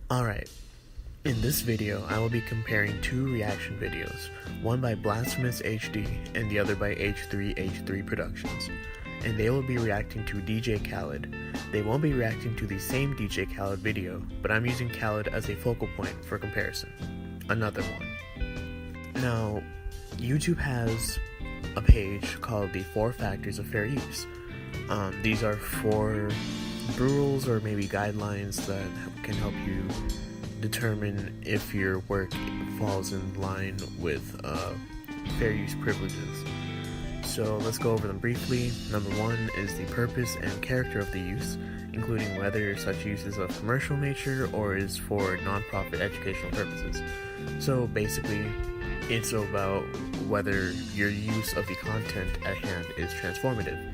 Alright, in this video I will be comparing two reaction videos, one by Blasphemous HD and the other by H3H3 Productions, and they will be reacting to DJ Khaled. They won't be reacting to the same DJ Khaled video, but I'm using Khaled as a focal point for comparison. Another one. Now, YouTube has a page called the 4 Factors of Fair Use. These are 4 rules or maybe guidelines that can help you determine if your work falls in line with fair use privileges. So let's go over them briefly. Number 1 is the purpose and character of the use, including whether such use is of commercial nature or is for non-profit educational purposes. So basically, it's about whether your use of the content at hand is transformative.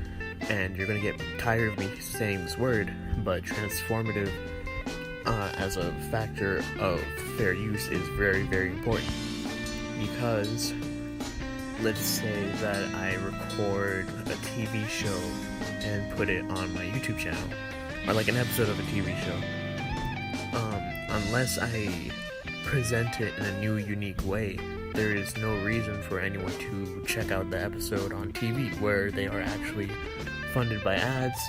And you're going to get tired of me saying this word, but transformative as a factor of fair use is very, very important. Because let's say that I record a TV show and put it on my YouTube channel, or like an episode of a TV show. Unless I present it in a new, unique way, there is no reason for anyone to check out the episode on TV where they are actually funded by ads,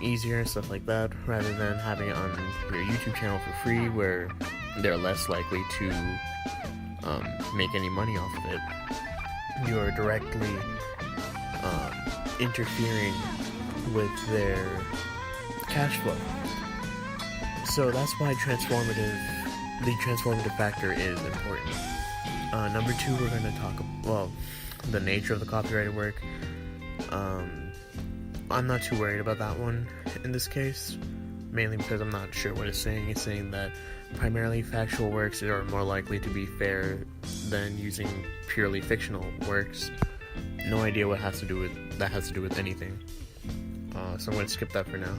easier and stuff like that, rather than having it on your YouTube channel for free where they're less likely to make any money off of it. You're directly interfering with their cash flow. So that's why the transformative factor is important. Number 2, we're going to talk about the nature of the copyrighted work. I'm not too worried about that one in this case, mainly because I'm not sure what it's saying. It's saying that primarily factual works are more likely to be fair than using purely fictional works. No idea what that has to do with anything. So I'm going to skip that for now.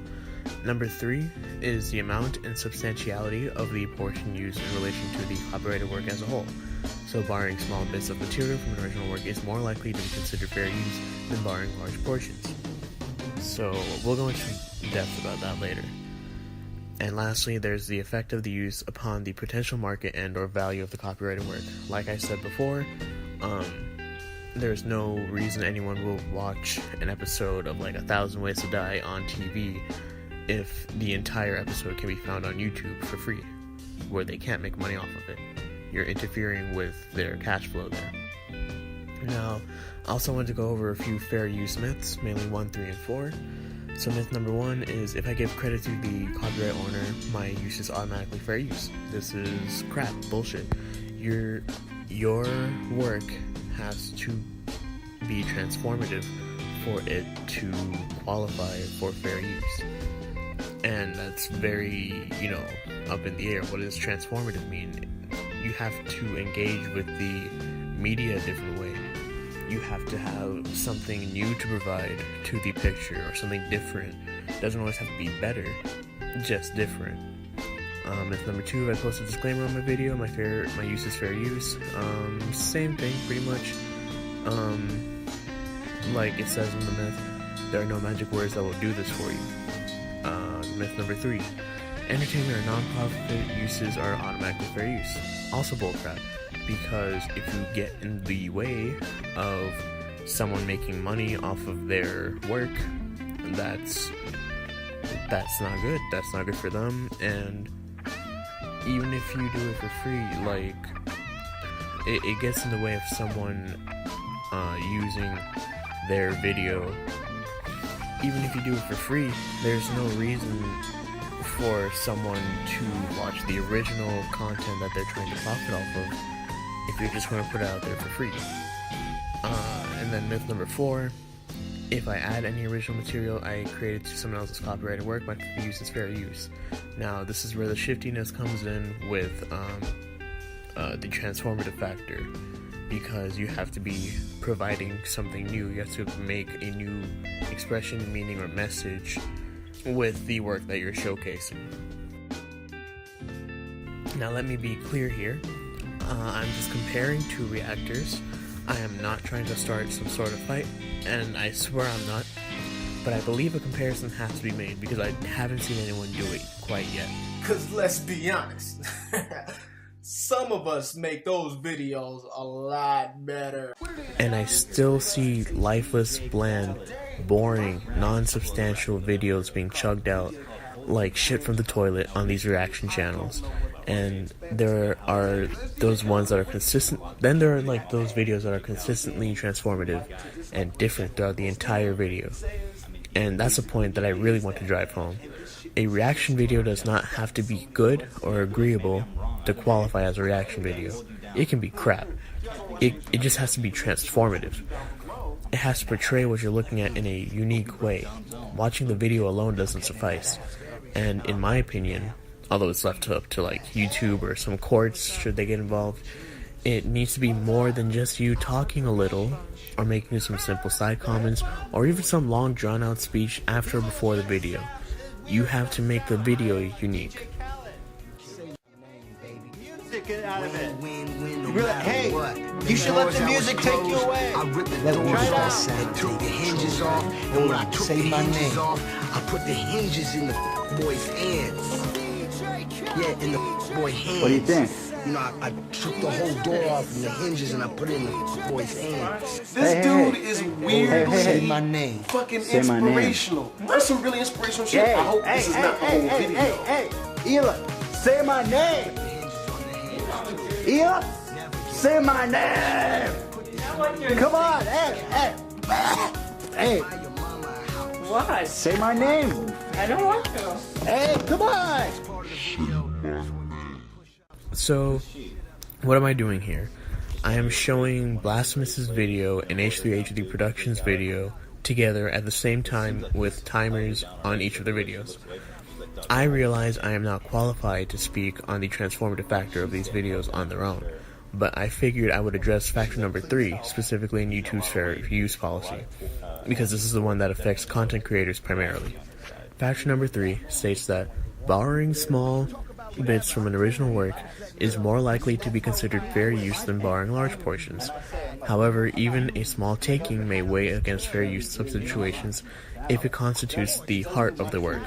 Number 3 is the amount and substantiality of the portion used in relation to the copyrighted work as a whole. So borrowing small bits of material from an original work is more likely to be considered fair use than borrowing large portions. So we'll go into depth about that later. And lastly, there's the effect of the use upon the potential market and or value of the copyrighted work. Like I said before, there's no reason anyone will watch an episode of like 1,000 Ways to Die on TV if the entire episode can be found on YouTube for free, where they can't make money off of it. You're interfering with their cash flow there. Now, I also want to go over a few fair use myths, mainly 1, 3, and 4. So myth number 1 is if I give credit to the copyright owner, my use is automatically fair use. This is crap, bullshit. Your work has to be transformative for it to qualify for fair use. And that's very, up in the air. What does transformative mean? You have to engage with the media a different way. You have to have something new to provide to the picture, or something different. It doesn't always have to be better, just different. Myth number 2, I post a disclaimer on my video, my use is fair use. Same thing, pretty much. Like it says in the myth, there are no magic words that will do this for you. Myth number 3, entertainment or non-profit uses are automatically fair use. Also bullcrap, because if you get in the way of someone making money off of their work, that's not good. That's not good for them. And even if you do it for free, like it gets in the way of someone using their video. Even if you do it for free, there's no reason for someone to watch the original content that they're trying to profit off of if you're just going to put it out there for free. And then myth number 4, if I add any original material I created to someone else's copyrighted work, my use is fair use. Now, this is where the shiftiness comes in with the transformative factor, because you have to be providing something new. You have to make a new expression, meaning, or message with the work that you're showcasing. Now let me be clear here. I'm just comparing 2 reactors. I am not trying to start some sort of fight, and I swear I'm not. but I believe a comparison has to be made because I haven't seen anyone do it quite yet. Cause let's be honest, some of us make those videos a lot better. And I still see lifeless, bland, boring, non-substantial videos being chugged out like shit from the toilet on these reaction channels. And there are those ones that are consistent, then there are like those videos that are consistently transformative and different throughout the entire video. And that's a point that I really want to drive home. A reaction video does not have to be good or agreeable to qualify as a reaction video. It can be crap. It just has to be transformative. It has to portray what you're looking at in a unique way. Watching the video alone doesn't suffice. And in my opinion, although it's left up to like YouTube or some courts should they get involved, it needs to be more than just you talking a little or making some simple side comments or even some long drawn out speech after or before the video. You have to make the video unique. Get out of it. Hey, you should let the music take you away. I ripped the doors off and took the hinges off. And when I took the hinges off, I put the hinges in the boy's hands. Yeah, in the boy's hands. What do you think? You know, I took the whole door off and the hinges and I put it in the boy's hands. This dude is weirdly Say my name. fucking Say my name. inspirational. That's some really inspirational shit. I hope this is not the whole video. Hey, Ela, say my name. Ela, say my name. Come on, hey. What? Say my name. I don't want to. Hey, come on. So, what am I doing here? I am showing Blasphemous's video and H3H3 Productions video together at the same time with timers on each of the videos. I realize I am not qualified to speak on the transformative factor of these videos on their own, but I figured I would address factor number 3, specifically in YouTube's fair use policy, because this is the one that affects content creators primarily. Factor number 3 states that borrowing small bits from an original work is more likely to be considered fair use than borrowing large portions. However, even a small taking may weigh against fair use in some situations if it constitutes the heart of the work.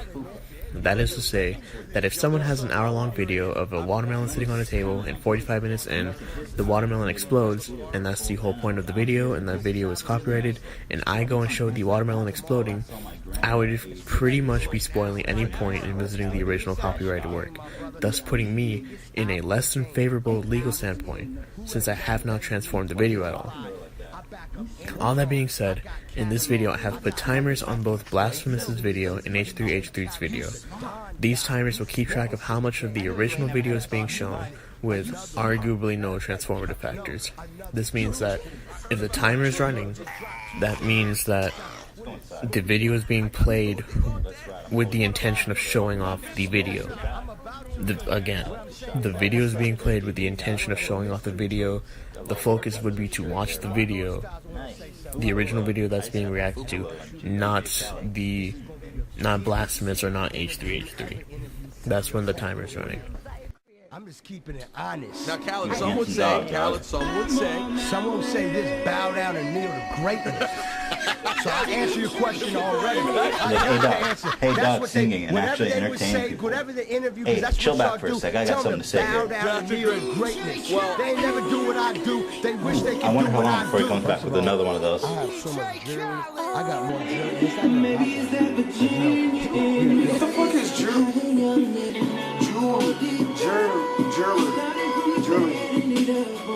That is to say, that if someone has an hour-long video of a watermelon sitting on a table and 45 minutes in, the watermelon explodes, and that's the whole point of the video, and that video is copyrighted, and I go and show the watermelon exploding, I would pretty much be spoiling any point in visiting the original copyrighted work, thus putting me in a less than favorable legal standpoint, since I have not transformed the video at all. All that being said, in this video I have put timers on both Blasphemous's video and H3H3's video. These timers will keep track of how much of the original video is being shown, with arguably no transformative factors. This means that if the timer is running, that means that the video is being played with the intention of showing off the video. The video is being played with the intention of showing off the video. The focus would be to watch the video, the original video that's being reacted to, not Blasphemous or not H3H3. That's when the timer's running. I'm just keeping it honest. Now, Khaled, some would say this bow down and kneel to greatness. So I answer your question already. Hey, Doc, singing and actually entertaining people. Hey, chill back for a sec. I got something to say here. They never do what I do. They wish they could. I wonder how long before he comes back with another one of those. I have so much jewelry. I got more jewelry. What the fuck is jewelry?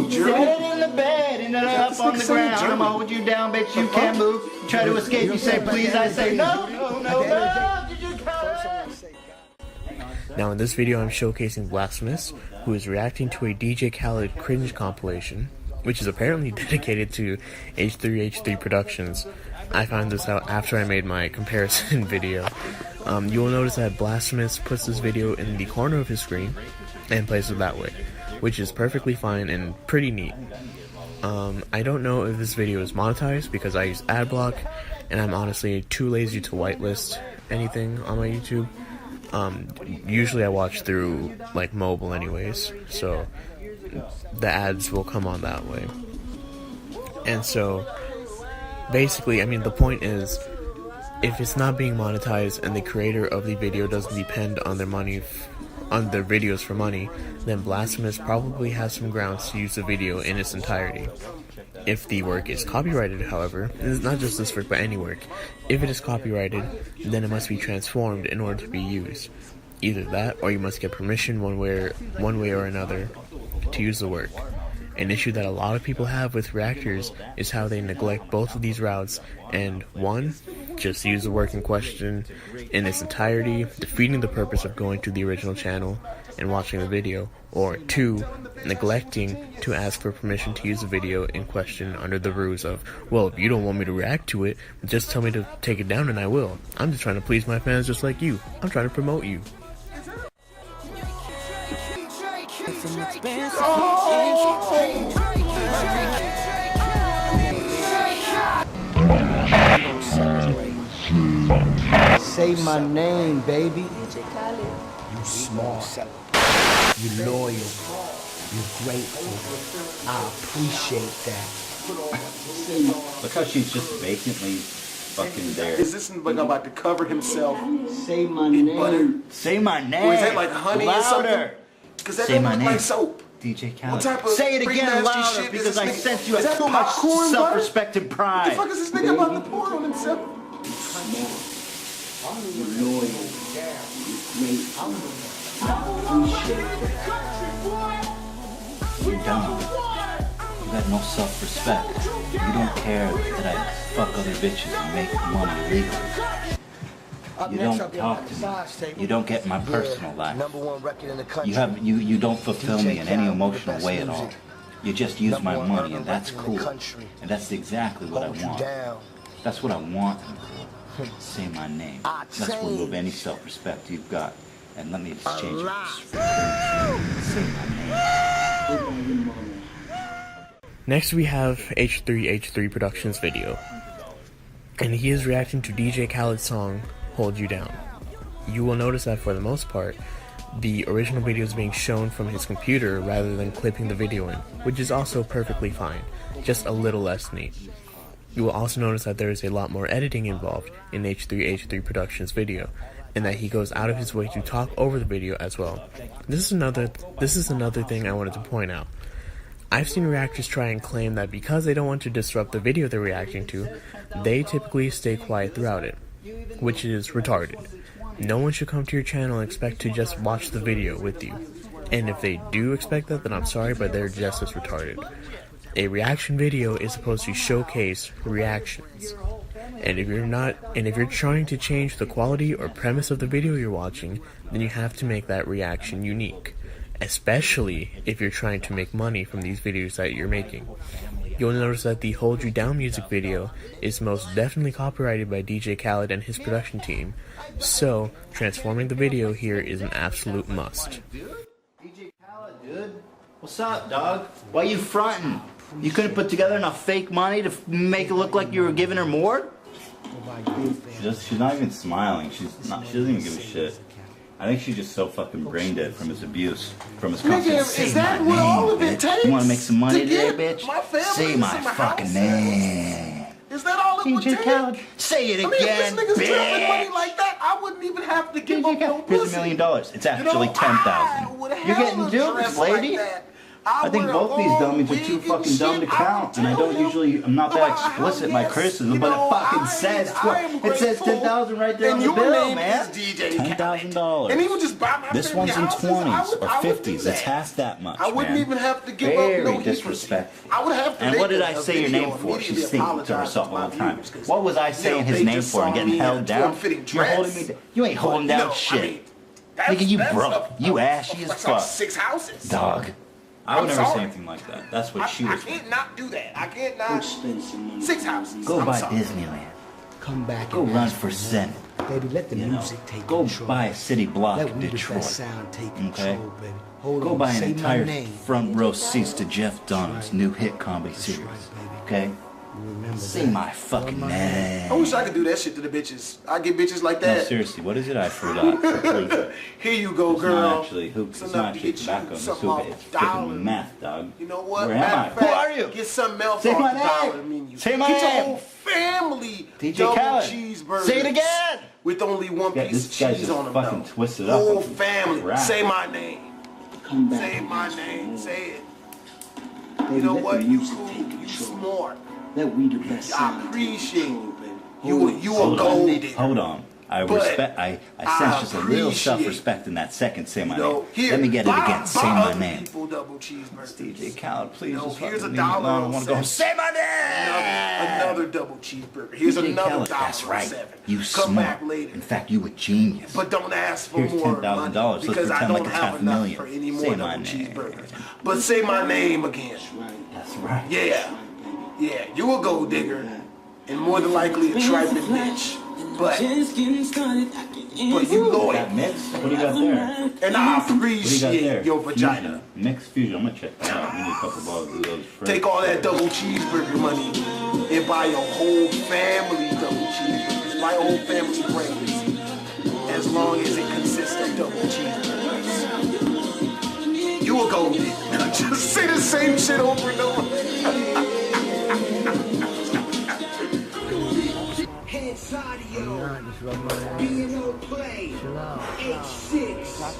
Sit in the bed and up on the ground. I'm gonna hold you down, bitch. You can't move. Try to escape. You say please. I say no. Did you Now in this video I'm showcasing Blasphemous, who is reacting to a DJ Khaled cringe compilation, which is apparently dedicated to H3H3 Productions. I found this out after I made my comparison video. You will notice that Blasphemous puts this video in the corner of his screen and plays it that way, which is perfectly fine and pretty neat. I don't know if this video is monetized because I use AdBlock, and I'm honestly too lazy to whitelist anything on my YouTube. Usually I watch through like mobile anyways, so the ads will come on that way. And so basically, I mean, the point is, if it's not being monetized and the creator of the video doesn't depend on their money on their videos for money, then Blasphemous probably has some grounds to use the video in its entirety. If the work is copyrighted, however, it's not just this work but any work, if it is copyrighted, then it must be transformed in order to be used. Either that, or you must get permission one way or another to use the work. An issue that a lot of people have with reactors is how they neglect both of these routes and, one, just use the work in question in its entirety, defeating the purpose of going to the original channel and watching the video, or two, neglecting to ask for permission to use the video in question under the ruse of, well, if you don't want me to react to it, just tell me to take it down and I will. I'm just trying to please my fans just like you. I'm trying to promote you. Say my name, baby. Khaled. You smart. You loyal. You grateful. I appreciate that. Look how she's just vacantly fucking there. Is this like about to cover himself? Say my in name. butter? Say my name. Or is that like honey or something? Because that Say don't my look name. like soap. DJ Khaled. What type of Say it freak again nasty louder shit because is I this nigga? sense you Is have that too much popcorn butter? self-respect and What the pride. fuck is this nigga about to pour on himself? You loyal. You grateful. I appreciate that. You're dumb. You got no self-respect. You don't care that I fuck other bitches and make money legally. You don't talk to me. You don't get my personal life. #1 record in the country. You don't fulfill me in any emotional way at all. You just use my money and that's cool. And that's exactly what I want. That's what I want. Say my name. Let's remove any self-respect you've got and let me exchange it for currency. Say my name. Next we have H3H3 Productions video, and he is reacting to DJ Khaled's song, Hold You Down. You will notice that for the most part, the original video is being shown from his computer rather than clipping the video in, which is also perfectly fine, just a little less neat. You will also notice that there is a lot more editing involved in H3H3 Productions video, and that he goes out of his way to talk over the video as well. This is another thing I wanted to point out. I've seen reactors try and claim that because they don't want to disrupt the video they're reacting to, they typically stay quiet throughout it, which is retarded. No one should come to your channel and expect to just watch the video with you. And if they do expect that, then I'm sorry, but they're just as retarded. A reaction video is supposed to showcase reactions. And if you're trying to change the quality or premise of the video you're watching, then you have to make that reaction unique. Especially if you're trying to make money from these videos that you're making. You'll notice that the Hold You Down music video is most definitely copyrighted by DJ Khaled and his production team, so transforming the video here is an absolute must. DJ Khaled, dude. What's up, dog? Why you fronting? You couldn't put together enough fake money to make it look like you were giving her more? She's not even smiling. She doesn't even give a shit. I think she's just so fucking brain dead from his abuse, from his constant Is that what all of it takes? You want to make some money today, get bitch? my family Say to my see my fucking house? name. Is that all it would DJ take? Khaled, say it I mean, again, if this nigga's traveling money bitch. like that, I wouldn't even have to give up no Here's pussy. $1 million. It's actually I 10,000. would You're getting hella duped, dress lady. like that. I think wear both a these long dummies are wig too and fucking dumb to shit. I count, would and I tell don't him, usually, I'm not no, that I explicit in my guess, criticism, you but know, it fucking I says, am it says grateful. 10,000 right there on And the your bill, name man. is DJ Khaled. $10,000. And he would just buy my This family one's in houses. 20s or I would do 50s. It's that. half that much, I wouldn't man. even have to give Very up no disrespectful. I would have to And make what did a I say your video name for? She's immediately thinking to apologize herself my all the time. viewers, 'cause, What was I you saying know, his they name just for and saw getting me in held a down? form-fitting You're holding dress. me down. You ain't holding down shit. Nigga, you broke. You ashy as that's like fuck. 6 houses. Dog. I would I'm never say sorry. anything like that. That's what she I was. can't not do that. I can't not. 6 houses. Go I'm buy sorry. Disneyland. Come back Go and run ask for me. Senate. Baby, let the You know, music take go control. buy a city block Let in we the Detroit. best sound take Okay? control, baby. Hold Go on, buy an say my entire name. front row seats to Jeff Dunham's new hit comedy series. Okay? Remember Say that. my fucking name. I wish I could do that shit to the bitches. I get bitches like No, that. seriously, what is it? I forgot. Please. Here you go, It's girl. not actually hoops. It's enough not to actually get you tobacco in this something hookah. off It's the dollar. freaking meth, dog. You know what? Where am I? Matter of fact, Who are you? Get something else Say off my the name. dollar menu. Say my Get name. your whole family DJ double Khaled. cheeseburgers. Say it again. with only one Yeah, piece of this guy's cheese just on them. fucking though. twisted up Whole and family. crap. Say my name. Come back. Say my name. Say it. Baby, You know let what? the You music cool. take You control. smart. That we the best I sound. appreciate Control, it. baby. You a Hold gold on. digger. Hold on. I But respect. I sense just a little appreciate- self-respect in that second. Say my You know, name. here, Let me get it buy- again. buy Say my other name. people double cheeseburgers. DJ Khaled, please No, just here's fucking a leave me dollar alone. I on want to go. seven. Say my name. Another double cheeseburger. Here's DJ another Khaled, dollar that's on right. 7. You Come smart. back later. In fact, you a genius. But don't ask for Here's more $10,000. money Let's because I pretend don't like it's have enough $500,000. for any Say more my double name. cheeseburgers. But say my name again. That's right. Yeah, yeah, you a gold digger, and more than likely a trifling bitch. But you loyal, That mix? What do you got there? and I What do you got there? appreciate your vagina. Fusion. Mixed fusion. I'm gonna check that out. Maybe a couple bottles of those. Take all that double cheeseburger money and buy your whole family double cheeseburgers. My whole family breakfast, as long as it consists of double cheeseburgers. You a gold digger. Just say the same shit over and over. Heads audio. B&O play. 86.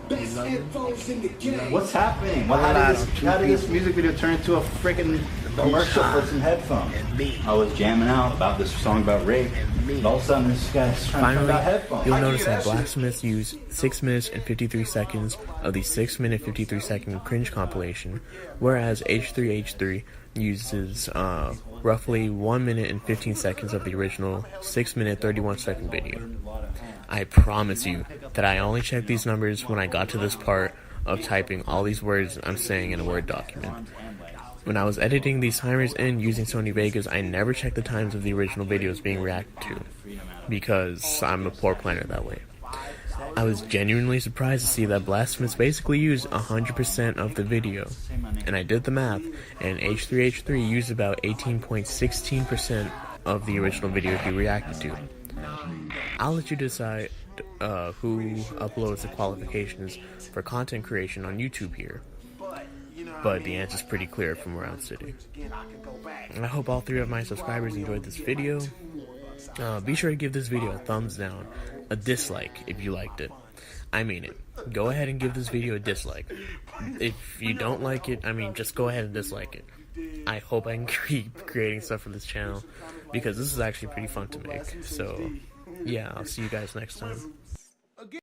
Best headphones in the game. What's happening? How did this music video turn into a freaking commercial for some headphones? I was jamming out about this song about rape. And all of a sudden, this guy's trying to talk about Finally, headphones. you'll notice that Blacksmith used 6 minutes and 53 seconds of the 6-minute 53-second cringe compilation, whereas H3H3 uses roughly 1 minute and 15 seconds of the original 6-minute 31-second video. I promise you that I only checked these numbers when I got to this part of typing all these words I'm saying in a Word document. When I was editing these timers in using Sony Vegas, I never checked the times of the original videos being reacted to, because I'm a poor planner that way. I was genuinely surprised to see that Blasphemous basically used 100% of the video, and I did the math, and H3H3 used about 18.16% of the original video he reacted to. I'll let you decide who uploads the qualifications for content creation on YouTube here, but the answer's pretty clear from where I'm sitting. I hope all 3 of my subscribers enjoyed this video. Be sure to give this video a thumbs down, a dislike if you liked it. I mean it. Go ahead and give this video a dislike. If you don't like it, just go ahead and dislike it. I hope I can keep creating stuff for this channel, because this is actually pretty fun to make. So, yeah, I'll see you guys next time.